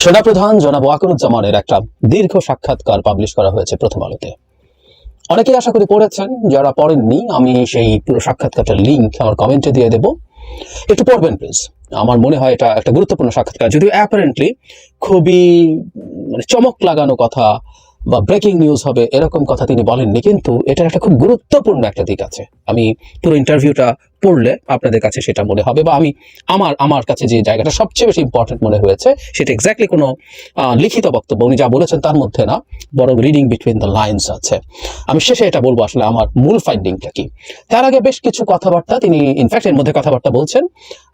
সেনাপ্রধান জনাব ওয়াকারুজ্জামানের একটা দীর্ঘ সাক্ষাৎকার পাবলিশ করা হয়েছে প্রথম আলোতে। অনেকেই আশা করি পড়েছেন, যারা পড়েননি আমি সেই পুরো সাক্ষাৎকারটার লিঙ্ক আমার কমেন্টে দিয়ে দেব, একটু পড়বেন প্লিজ। আমার মনে হয় এটা একটা গুরুত্বপূর্ণ সাক্ষাৎকার, যদিও অ্যাপারেন্টলি খুবই চমক লাগানো কথা বা ব্রেকিং নিউজ হবে এরকম কথা তিনি বলেননি, কিন্তু এটার একটা খুব গুরুত্বপূর্ণ একটা দিক আছে। আমি পুরো ইন্টারভিউটা পড়লে আপনাদের কাছে সেটা মনে হবে, বা আমি আমার কাছে যে জায়গাটা সবচেয়ে বেশি ইম্পর্টেন্ট মনে হয়েছে সেটা এক্স্যাক্টলি কোনো লিখিত বক্তব্য উনি যা বলেছেন তার মধ্যে না, বরং রিডিং বিটুইন দ্য লাইনস আছে। আমি শেষে এটা বলবো আসলে আমার মূল ফাইন্ডিংটা কি। তার আগে বেশ কিছু কথাবার্তা তিনি ইনফ্যাক্ট এর মধ্যে কথাবার্তা বলছেন,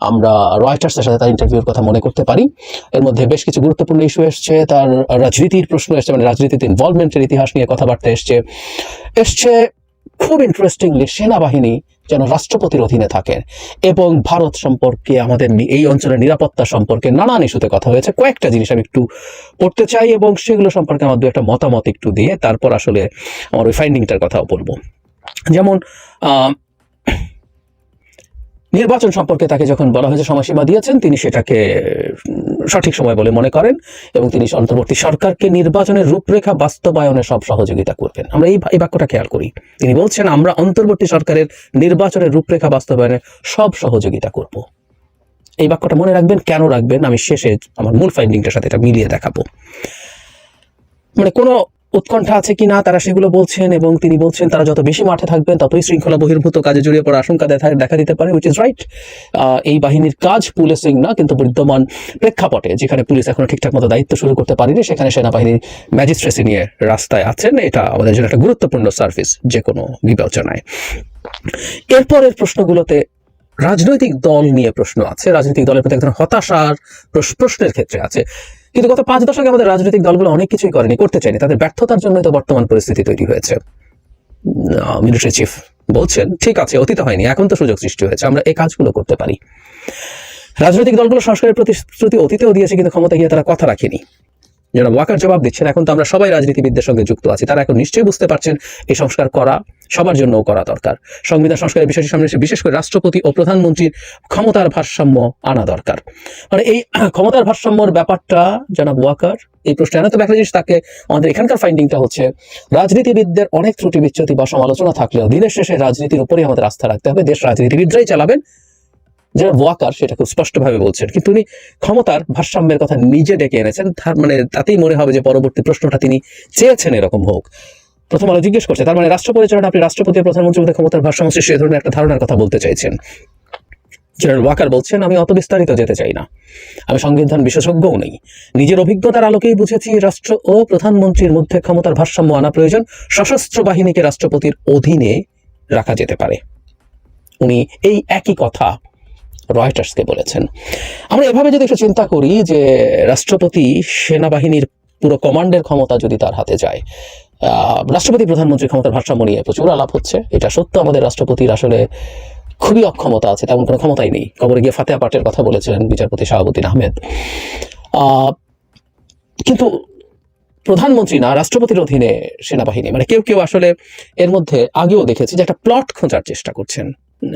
আমরা রয়টার্সের সাথে তার ইন্টারভিউর কথা মনে করতে পারি। এর মধ্যে বেশ কিছু গুরুত্বপূর্ণ ইস্যু এসছে, তার রাজনীতির প্রশ্ন এসছে, রাজনীতিতে ইনভলভমেন্টের ইতিহাস নিয়ে কথাবার্তা এসছে খুব ইন্টারেস্টিংলি সেনাবাহিনী যেন রাষ্ট্রপতির অধীনে থাকেন এবং ভারত সম্পর্কে, আমাদের এই অঞ্চলের নিরাপত্তা সম্পর্কে নানান ইস্যুতে কথা হয়েছে। কয়েকটা জিনিস আমি একটু পড়তে চাই এবং সেগুলো সম্পর্কে আমার দু একটা মতামত একটু দিয়ে তারপর আসলে আমার ওই ফাইন্ডিংটার কথাও বলবো। যেমন নির্বাচন সম্পর্কে তাকে যখন বলা হয়েছে সময়সীমা দিয়েছেন, তিনি সেটাকে সঠিক সময় বলে মনে করেন এবং তিনি অন্তর্বর্তী সরকারকে নির্বাচনের রূপরেখা বাস্তবায়নে সব সহযোগিতা করবেন। আমরা এই বাক্যটা খেয়াল করি, তিনি বলছেন আমরা অন্তর্বর্তী সরকারের নির্বাচনের রূপরেখা বাস্তবায়নে সব সহযোগিতা করব। এই বাক্যটা মনে রাখবেন। কেন রাখবেন আমি শেষে আমার মূল ফাইন্ডিংটার সাথে এটা মিলিয়ে দেখাবো। কোনো উৎকণ্ঠা আছে কি না তারা সেগুলো বলছেন, এবং তিনি বলছেন তারা যত বেশি মাঠে থাকবেন ততই শৃঙ্খলা বহির্ভূত কাজে জড়িয়ে পড়ার আশঙ্কা দেখা দিতে পারে, উইচ ইজ রাইট। এই বাহিনীর কাজ পুলিশিং না, কিন্তু বিদ্যমান প্রেক্ষাপটে যেখানে পুলিশ এখনো ঠিকঠাক মতো দায়িত্ব শুরু করতে পারেনি, সেখানে সেনাবাহিনীর ম্যাজিস্ট্রেসি নিয়ে রাস্তায় আছেন। এটা আমাদের জন্য একটা গুরুত্বপূর্ণ সার্ভিস যে কোনো বিবেচনায়। এরপরের প্রশ্নগুলোতে রাজনৈতিক দল নিয়ে প্রশ্ন আছে, রাজনৈতিক দলের প্রতি এক ধরনের হতাশার প্রশ্নের ক্ষেত্রে আছে। কিন্তু গত 5 দশকে আমাদের রাজনৈতিক দলগুলো অনেক কিছুই করতে চায়নি, তাদের ব্যর্থতার জন্য তো বর্তমান পরিস্থিতি তৈরি হয়েছে। মিলিটারি চিফ বলছেন ঠিক আছে, অতীত হয়নি, এখন তো সুযোগ সৃষ্টি হয়েছে, আমরা এই কাজগুলো করতে পারি। রাজনৈতিক দলগুলো সংস্কারের প্রতিশ্রুতি অতীতেও দিয়েছে, কিন্তু ক্ষমতা গিয়ে তারা কথা রাখেনি। যারা ওয়াকার জবাব দিচ্ছেন, এখন তো আমরা সবাই রাজনীতিবিদদের সঙ্গে যুক্ত আছি, তারা এখন নিশ্চয়ই বুঝতে পারছেন এই সংস্কার করা সবার জন্য করা দরকার। সংবিধান সংস্কারের বিষয়টি সামনে এসে বিশেষ করে রাষ্ট্রপতি ও প্রধানমন্ত্রীর ক্ষমতার ভারসাম্য আনা দরকার। এই ক্ষমতার ভারসাম্যর ব্যাপারটা জনাব ওয়াকার এই প্রশ্নে আনা। তবে একটা জিনিস তাকে আমাদের এখানকার ফাইন্ডিংটা হচ্ছে, রাজনীতিবিদদের অনেক ত্রুটি বিচ্যুতি বা সমালোচনা থাকলেও দিনের শেষে রাজনীতির উপরেই আমাদের আস্থা রাখতে হবে, দেশ রাজনীতিবিদরাই চালাবেন। যারা ওয়াকার সেটা খুব স্পষ্টভাবে বলছেন, কিন্তু উনি ক্ষমতার ভারসাম্যের কথা নিজে ডেকে এনেছেন। তাতেই মনে হবে যে পরবর্তী প্রশ্নটা তিনি চেয়েছেন এরকম হোক। প্রথম আলো জিজ্ঞেস করছে, তার রাষ্ট্র পরিচালনা আপনি রাষ্ট্রপতি ও প্রধানমন্ত্রীর মধ্যে ক্ষমতার ভারসাম্য সৃষ্টি এই ধরনের একটা ধারণার কথা বলতে চাইছেন। জেনারেল ওয়াকার বলছেন আমি অত বিস্তারিত যেতে চাই না, আমি সংবিধান বিশেষজ্ঞও নেই, নিজের অভিজ্ঞতার আলোকেই বুঝেছি রাষ্ট্র ও প্রধানমন্ত্রীর মধ্যে ক্ষমতার ভারসাম্য আনা প্রয়োজন, সশস্ত্র বাহিনীকে রাষ্ট্রপতির অধীনে রাখা যেতে পারে। উনি এই একই কথা রয়টার্সকে বলেছেন। আমরা এভাবে যদি একটু চিন্তা করি যে রাষ্ট্রপতি সেনাবাহিনীর পুরো কমান্ডের ক্ষমতা যদি তার হাতে যায়, রাষ্ট্রপতি প্রধানমন্ত্রীর ক্ষমতার ভারসাম্য নিয়ে প্রচুর আলাপ হচ্ছে। এটা সত্য, আমাদের রাষ্ট্রপতির আসলে খুবই অক্ষমতা আছে, তেমন কোনো ক্ষমতাই নেই। কবরে গিয়ে ফাতেহা পাঠের কথা বলেছিলেন বিচারপতি শাহাবুদ্দিন আহমেদ। কিন্তু প্রধানমন্ত্রী না, রাষ্ট্রপতির অধীনে সেনাবাহিনী, কেউ আসলে এর মধ্যে আগেও দেখেছি যে একটা প্লট খোঁজার চেষ্টা করছেন,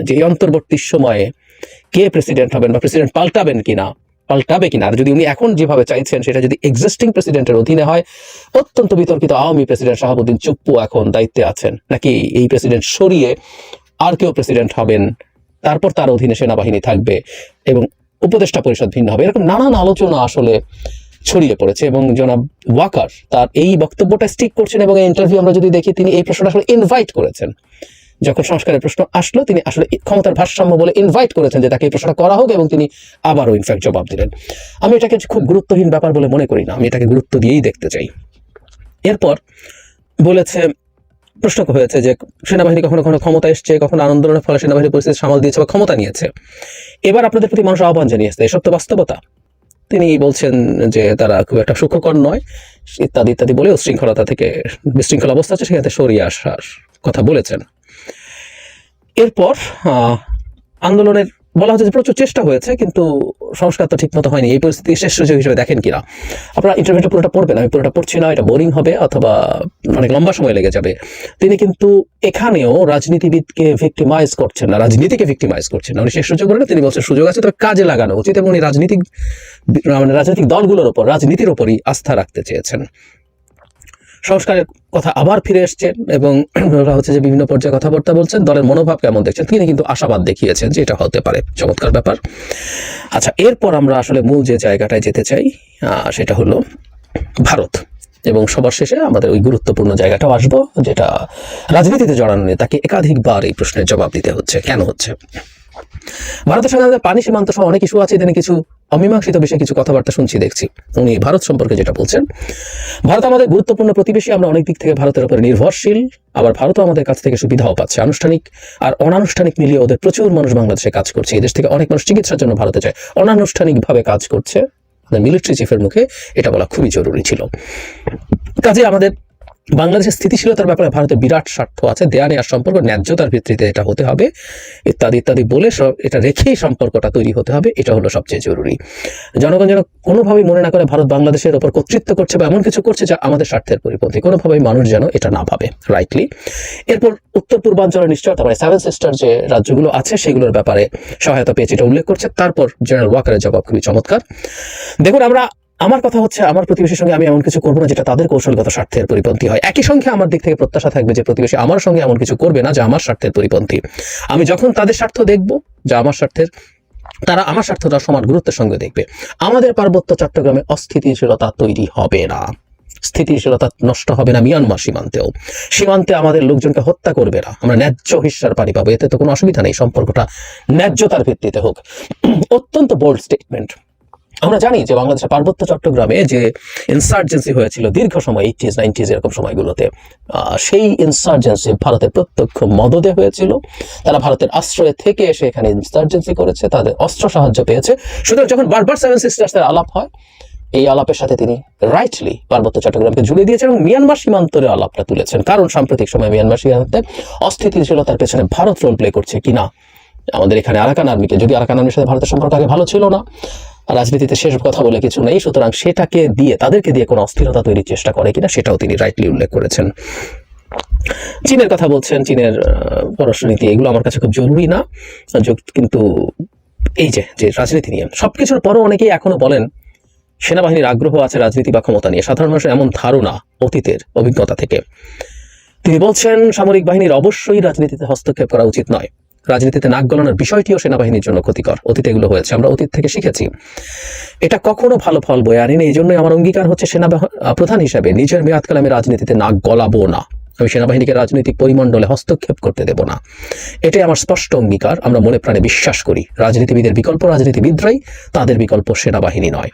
যে অন্তর্বর্তী সময়ে কে প্রেসিডেন্ট হবেন বা প্রেসিডেন্ট পাল্টাবে কিনা। আর যদি উনি এখন যেভাবে চাইছেন সেটা যদি এক্সিস্টিং প্রেসিডেন্টের অধীনে হয়, অত্যন্ত বিতর্কিত আওয়ামী প্রেসিডেন্ট শাহাবুদ্দিন চুপ্পু এখন দায়িত্বে আছেন, নাকি এই প্রেসিডেন্ট সরিয়ে আর কেউ প্রেসিডেন্ট হবেন, তারপর তার অধীনে সেনাবাহিনী থাকবে এবং উপদেষ্টা পরিষদ ভিন্ন হবে, এরকম নানান আলোচনা আসলে ছড়িয়ে পড়েছে। এবং জনাব ওয়াকার তার এই বক্তব্যটা স্টিক করছেন, এবং এই ইন্টারভিউ আমরা যদি দেখি তিনি এই প্রশ্নটা আসলে ইনভাইট করেছেন। যখন সংস্কারের প্রশ্ন আসলো তিনি আসলে ক্ষমতার ভারসাম্য বলে ইনভাইট করেছেন যে তাকে এই প্রশ্নটা করা হোক, এবং তিনি আবারও ইনফ্যাক্ট জবাব দিলেন। আমি এটাকে খুব গুরুত্বহীন ব্যাপার বলে মনে করি না, আমি এটাকে গুরুত্ব দিয়েই দেখতে চাই। এরপর বলেছে, প্রশ্ন হয়েছে যে সেনাবাহিনী কখনো ক্ষমতা এসছে, কখনো আন্দোলনের ফলে সেনাবাহিনী পরিস্থিতি সামাল দিয়েছে বা ক্ষমতা নিয়েছে, এবার আপনাদের প্রতি মানুষ আহ্বান জানিয়েছে, এসব তো বাস্তবতা। তিনি বলছেন যে তারা খুব একটা সুখকর নয়, ইত্যাদি ইত্যাদি বলে উশৃঙ্খলতা থেকে, বিশৃঙ্খল অবস্থা আছে সেখানে সরিয়ে আসার কথা বলেছেন। এরপর আন্দোলনের বলা হচ্ছে যে প্রচুর চেষ্টা হয়েছে, কিন্তু সংস্কার তো ঠিক মতো হয়নি। এই পরিস্থিতি শেষ সুযোগ হিসেবে দেখেন কিনা? আপনারা ইন্টারভিউটা পুরোটা পড়বেন, আমি পুরোটা পড়ছি না, এটা বোরিং হবে অথবা অনেক লম্বা সময় লেগে যাবে। তিনি কিন্তু এখানেও রাজনীতিবিদকে ভিক্টিমাইজ করছেন না, রাজনীতিকে ভিক্টিমাইজ করছেন না। উনি শেষ সুযোগ বলেন, তিনি বলছেন সুযোগ আছে, তবে কাজে লাগানো উচিত, এবং উনি রাজনৈতিক দলগুলোর উপর, রাজনীতির উপরই আস্থা রাখতে চেয়েছেন। সংস্কারের কথা আবার ফিরে এসছেন এবং হচ্ছে যে বিভিন্ন পর্যায়ে কথাবার্তা বলছেন, দলের মনোভাব কেমন দেখছেন। তিনি কিন্তু আশাবাদ দেখিয়েছেন যে এটা হতে পারে, চমৎকার ব্যাপার। আচ্ছা, এরপর আমরা আসলে মূল যে জায়গাটায় যেতে চাই সেটা হলো ভারত, এবং সবার শেষে আমাদের ওই গুরুত্বপূর্ণ জায়গাটাও আসবো, যেটা রাজনীতিতে জড়ানো নিয়ে তাকে একাধিকবার এই প্রশ্নের জবাব দিতে হচ্ছে, কেন হচ্ছে। ভারতের সঙ্গে পানি সীমান্ত সহ অনেক ইস্যু আছে, এখানে কিছু অমীমাংসিত বিষয়ে কিছু কথাবার্তা শুনছি, দেখছি। উনি ভারত সম্পর্কে যেটা বলছেন, ভারত আমাদের গুরুত্বপূর্ণ প্রতিবেশী, আমরা অনেক দিক থেকে ভারতের উপর নির্ভরশীল, আবার ভারতও আমাদের কাছ থেকে সুবিধাও পাচ্ছে। আনুষ্ঠানিক আর অনানুষ্ঠানিক মিলিয়ে ওদের প্রচুর মানুষ বাংলাদেশে কাজ করছে, এই দেশ থেকে অনেক মানুষ চিকিৎসার জন্য ভারতে যায়, অনানুষ্ঠানিকভাবে কাজ করছে। মিলিটারি চিফের মুখে এটা বলা খুবই জরুরি ছিল। কাজে আমাদের বাংলাদেশের স্থিতিশীলতার ব্যাপারে ভারতের বিরাট স্বার্থ আছে, দেয়া নেওয়ার সম্পর্ক ন্যায্যতার ভিত্তিতে এটা হতে হবে, ইত্যাদি ইত্যাদি বলে সব এটা রেখেই সম্পর্কটা তৈরি হতে হবে, এটা হলো সবচেয়ে জরুরি। জনগণ যেন কোনোভাবেই মনে না করে ভারত বাংলাদেশের ওপর কর্তৃত্ব করছে বা এমন কিছু করছে যা আমাদের স্বার্থের পরিপন্থী, কোনোভাবেই মানুষ যেন এটা না ভাবে, রাইটলি। এরপর উত্তর পূর্বাঞ্চলের নিশ্চয়তা, মানে 7 সিস্টার যে রাজ্যগুলো আছে সেগুলোর ব্যাপারে সহায়তা পেয়েছে, এটা উল্লেখ করছে। তারপর জেনারেল ওয়াকারের জবাব খুবই চমৎকার। দেখুন, আমার কথা হচ্ছে, আমার প্রতিবেশীর সঙ্গে আমি এমন কিছু করবো না যেটা তাদের কৌশলগত স্বার্থের পরিপন্থী হয়। একই সঙ্গে আমার দিক থেকে প্রত্যাশা থাকবে যে প্রতিবেশী আমার সঙ্গে এমন কিছু করবে না যা আমার স্বার্থের পরিপন্থী। আমি যখন তাদের স্বার্থ দেখবো যা আমার স্বার্থের, তারা আমার স্বার্থটা সমান গুরুত্বের সঙ্গে দেখবে। আমাদের পার্বত্য চট্টগ্রামে অস্থিতিশীলতা তৈরি হবে না, স্থিতিশীলতা নষ্ট হবে না মিয়ানমার সীমান্তেও। সীমান্তে আমাদের লোকজনকে হত্যা করবে না, আমরা ন্যায্য হিস্যার পানি পাবো, এতে তো কোনো অসুবিধা নেই, সম্পর্কটা ন্যায্যতার ভিত্তিতে হোক। অত্যন্ত বোল্ড স্টেটমেন্ট। আমরা জানি যে বাংলাদেশের পার্বত্য চট্টগ্রামে যে ইনসার্জেন্সি হয়েছিল দীর্ঘ সময়, 80s 90s এরকম সময়গুলোতে, সেই ইনসার্জেন্সি ভারতের প্রত্যক্ষ মদদে হয়েছিল। তারা ভারতের আশ্রয়ে থেকে এসে এখানে ইনসার্জেন্সি করেছে, তাদের অস্ত্র সাহায্য পেয়েছে। সুতরাং যখন বারবার 7 সিস্টার্সের আলাপ হয়, এই আলাপের সাথে তিনি রাইটলি পার্বত্য চট্টগ্রামকে জুড়ে দিয়েছেন এবং মিয়ানমার সীমান্তের আলাপটা তুলেছেন। কারণ সাম্প্রতিক সময় মিয়ানমার সীমান্তে অস্থিতিশীলতার পেছনে ভারত রোল প্লে করছে কিনা। আমাদের এখানে আরাকান আর্মিকে, যদি আরাকান আর্মির সাথে ভারতের সম্পর্ক আগে ভালো ছিল না, রাজনীতিতে শেষ কথা বলে কিছু নেই, সুতরাং সেটাকে দিয়ে, তাদেরকে দিয়ে কোনো অস্থিরতা তৈরির চেষ্টা করে কিনা সেটাও তিনি রাইটলি উল্লেখ করেছেন। চীনের কথা বলছেন, চীনের পররাষ্ট্রনীতি, এগুলো আমার কাছে খুব জরুরি না, কিন্তু এই যে রাজনীতি নিয়ে সবকিছুর পরও অনেকেই এখনো বলেন সেনাবাহিনীর আগ্রহ আছে রাজনীতি বা ক্ষমতা নিয়ে। সাধারণ মানুষের এমন ধারণা অতীতের অভিজ্ঞতা থেকে। তিনি বলছেন সামরিক বাহিনীর অবশ্যই রাজনীতিতে হস্তক্ষেপ করা উচিত নয়, রাজনীতিতে নাক গলানোর বিষয়টিও সেনাবাহিনীর জন্য ক্ষতিকর, অতীতে এগুলো হয়েছে, আমরা অতীত থেকে শিখেছি, এটা কখনো ভালো ফল বয়ে আনেনি। এই জন্যই আমার অঙ্গীকার হচ্ছে প্রধান হিসেবে নিজের মেয়াদকালে আমি রাজনীতিতে নাক গলাবো না, আমি সেনাবাহিনীকে রাজনৈতিক পরিমণ্ডলে হস্তক্ষেপ করতে দেব না, এটাই আমার স্পষ্ট অঙ্গীকার। আমরা মনে প্রাণে বিশ্বাস করি রাজনীতিবিদের বিকল্প রাজনীতিবিদরাই, তাদের বিকল্প সেনাবাহিনী নয়।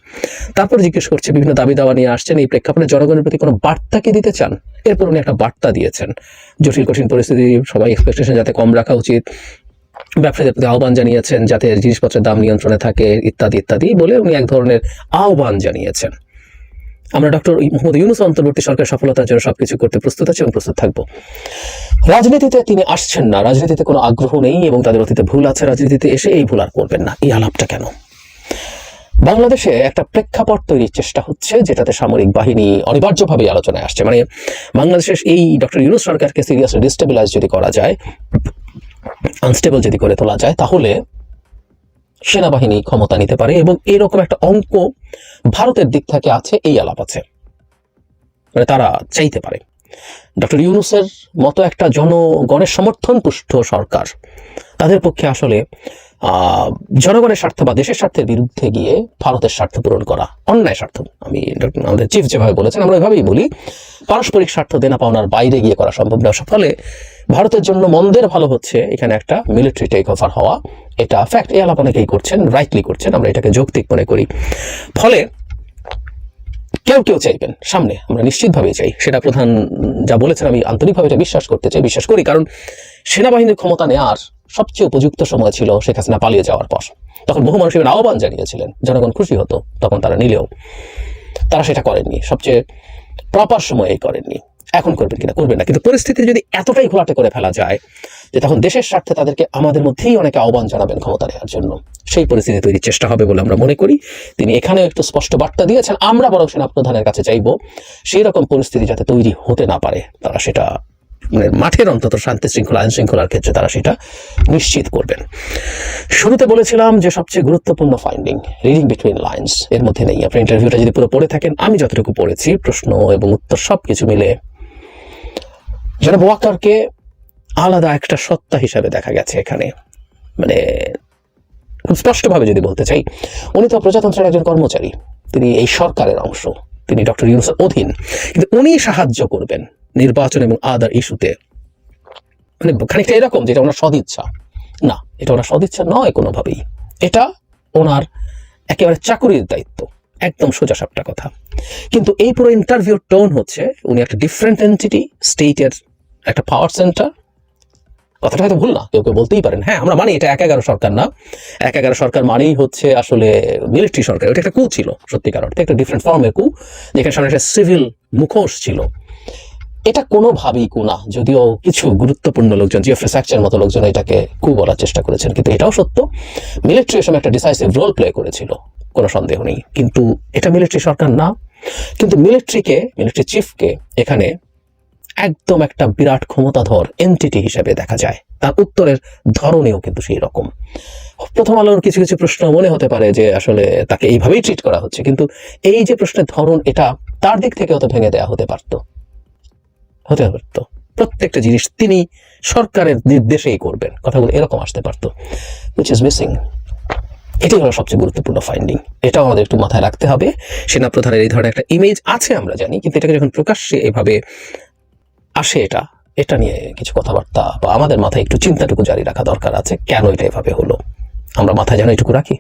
তারপর জিজ্ঞেস করছে, বিভিন্ন দাবি দাওয়া নিয়ে আসছেন, এই প্রেক্ষাপটে জনগণের প্রতি কোনো বার্তা কি দিতে চান? এরপর উনি একটা বার্তা দিয়েছেন, জটিল কঠিন পরিস্থিতি, সবাই এক্সপেকটেশন যাতে কম রাখা উচিত, ব্যবসায়ীদের প্রতি আহ্বান জানিয়েছেন যাতে জিনিসপত্রের দাম নিয়ন্ত্রণে থাকে, ইত্যাদি ইত্যাদি বলে উনি এক ধরনের আহ্বান জানিয়েছেন। আমরা ডক্টর মোহাম্মদ ইউনূস অন্তর্বর্তী সরকারের সফলতার জন্য সবকিছু করতে প্রস্তুত আছি এবং প্রস্তুত থাকবো। রাজনীতিতে তিনি আসছেন না, রাজনীতিতে কোনো আগ্রহ নেই এবং তাদের অতীতে ভুল আছে, রাজনীতিতে এসে এই ভুল আর করবেন না। এই আলাপটা কেন? বাংলাদেশে একটা প্রেক্ষাপট তৈরির চেষ্টা হচ্ছে যেটাতে সামরিক বাহিনী অনিবার্যভাবে আলোচনায় আসছে। মানে বাংলাদেশের এই ডক্টর ইউনূস সরকারকে সিরিয়াসলি ডিস্টেবিলাইজ যদি করা যায়, আনস্টেবল যদি করে তোলা যায়, তাহলে সেনাবাহিনী ক্ষমতা নিতে পারে এবং এরকম একটা অঙ্ক ভারতের দিক থেকে আছে, এই আলাপ আছে, মানে তারা চাইতে পারে। ডক্টর ইউনূসের মতো একটা জনগণের সমর্থন পুষ্ট সরকার, তাদের পক্ষে আসলে জনগণের স্বার্থ বা দেশের স্বার্থের বিরুদ্ধে গিয়ে ভারতের স্বার্থ পূরণ করা অন্যায় স্বার্থ, আমি আমাদের চিফ যেভাবে বলেছেন আমরা এভাবেই বলি, পারস্পরিক স্বার্থ দেনা পাওনার বাইরে গিয়ে করা সম্ভব না। ফলে ভারতের জন্য মন্দের ভালো হচ্ছে এখানে একটা মিলিটারি টেক ওভার হওয়া, এটা ফ্যাক্ট। এই আলাপ অনেকেই করছেন, রাইটলি করছেন, আমরা এটাকে যৌক্তিক মনে করি। ফলে কেউ চাইবেন সামনে, আমরা নিশ্চিতভাবেই চাই, সেটা প্রধান যা বলেছেন আমি আন্তরিকভাবে এটা বিশ্বাস করতে চাই, বিশ্বাস করি। কারণ সেনাবাহিনীর ক্ষমতা নেওয়ার সবচেয়ে উপযুক্ত সময় ছিল শেখ হাসিনা পালিয়ে যাওয়ার পর। তখন বহু মানুষ এখানে আহ্বান জানিয়েছিলেন, জনগণ খুশি হতো তখন তারা নিলেও, তারা সেটা করেননি, সবচেয়ে প্রপার সময়ে করেননি। এখন করবেন কিনা করবেন না, কিন্তু পরিস্থিতি যদি এতটাই ঘোলাটে করে ফেলা যায় যে তখন দেশের স্বার্থে তাদেরকে আমাদের মধ্যেই অনেকে আহ্বান জানাবেন ক্ষমতা নেওয়ার জন্য, সেই পরিস্থিতি তৈরির চেষ্টা হবে বলে আমরা মনে করি। তিনি এখানে একটু স্পষ্ট বার্তা দিয়েছেন, আমরা বরং সেনাপ্রধানের কাছে চাইব সেই রকম পরিস্থিতি যাতে তৈরি হতে না পারে, তারা সেটা মানে মাঠের অন্তত শান্তি শৃঙ্খলা আইন শৃঙ্খলার ক্ষেত্রে তারা সেটা নিশ্চিত করবেন। শুরুতে বলেছিলাম যে সবচেয়ে গুরুত্বপূর্ণ ফাইন্ডিং রিডিং বিটুইন লাইন্স এর মধ্যে নেই। আপনি ইন্টারভিউটা যদি পুরো পড়ে থাকেন, আমি যতটুকু পড়েছি প্রশ্ন এবং উত্তর সবকিছু মিলে জনাব ওয়াকারকে আলাদা একটা সত্তা হিসাবে দেখা গেছে এখানে। মানে খুব স্পষ্টভাবে যদি বলতে চাই, উনি তো প্রজাতন্ত্রের একজন কর্মচারী, তিনি এই সরকারের অংশ, তিনি ডক্টর ইউনূসের অধীন, কিন্তু উনি সাহায্য করবেন নির্বাচন এবং আদার ইস্যুতে। মানে খানিকটা এরকম যেটা ওনার সদিচ্ছা না, এটা ওনার সদিচ্ছা নয় কোনোভাবেই, এটা ওনার একেবারে চাকুরির দায়িত্ব, একদম সোজাসাপটা কথা। কিন্তু এই পুরো ইন্টারভিউর টোন হচ্ছে উনি একটা ডিফারেন্ট এন্টিটি, স্টেটের একটা পাওয়ার সেন্টার। কথাটা হয়তো ভুল না, কেউ কেউ বলতেই পারেন হ্যাঁ আমরা মানি এটা ১/১১ সরকার না, ১/১১ সরকার মানেই হচ্ছে আসলে মিলিটারি সরকার। ওটা একটা কু ছিল সত্যিকার অর্থে, একটা ডিফারেন্ট ফর্মের কু, যেখানে সামনে একটা সিভিল মুখোশ ছিল। এটা কোনোভাবেই কু না, যদিও কিছু গুরুত্বপূর্ণ লোকজন, জেফ্রি স্যাকচারের মতো লোকজন এটাকে কু বলার চেষ্টা করেছেন, কিন্তু এটাও সত্য মিলিটারি সময় একটা ডিসাইসিভ রোল প্লে করেছিল, কোনো সন্দেহ নেই। কিন্তু এটা মিলিটারি সরকার না, কিন্তু মিলিটারি চিফকে এখানে একদম একটা বিরাট ক্ষমতাধর এন্টিটি হিসেবে দেখা যায়। তার উত্তরের ধরনেও কিন্তু সেই রকম। প্রথম আলোর কিছু কিছু প্রশ্ন মনে হতে পারে যে আসলে তাকে এইভাবেই ট্রিট করা হচ্ছে, কিন্তু এই যে প্রশ্নের ধরন, এটা তার দিক থেকে হয়তো ভেঙে দেওয়া হতে পারত। প্রত্যেকটা জিনিস তিনি সরকারের নির্দেশেই করবেন, কথাগুলো এরকম আসতে পারত, which is missing। এটাই হলো সবচেয়ে গুরুত্বপূর্ণ ফাইন্ডিং। এটাও আমাদের একটু মাথায় রাখতে হবে। সেনাপ্রধানের এই ধরনের একটা ইমেজ আছে আমরা জানি, কিন্তু এটাকে যখন প্রকাশ্যে এভাবে আসে, এটা নিয়ে কিছু কথাবার্তা বা আমাদের মাথায় একটু চিন্তাটুকু জারি রাখা দরকার আছে। কেন এটা এভাবে হলো, আমরা মাথায় যেন এটুকু রাখি।